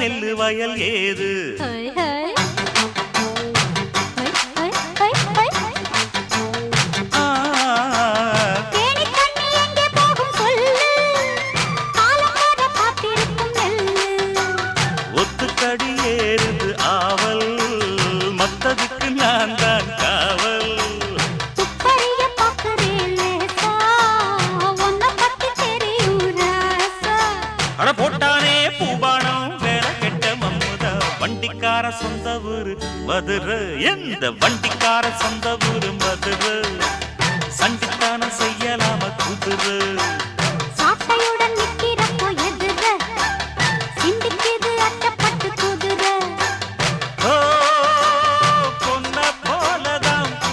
நெல்லு வயல் ஏது ஒத்துக்கடி ஏறுது ஆவல் மத்ததுக்கு நான் தான் காவல் அட போட்டானே பூபானம் வேற கெட்ட மம்முதா வண்டிக்கார சொந்த ஊரு மதுரை எந்த வண்டிக்கார சொந்த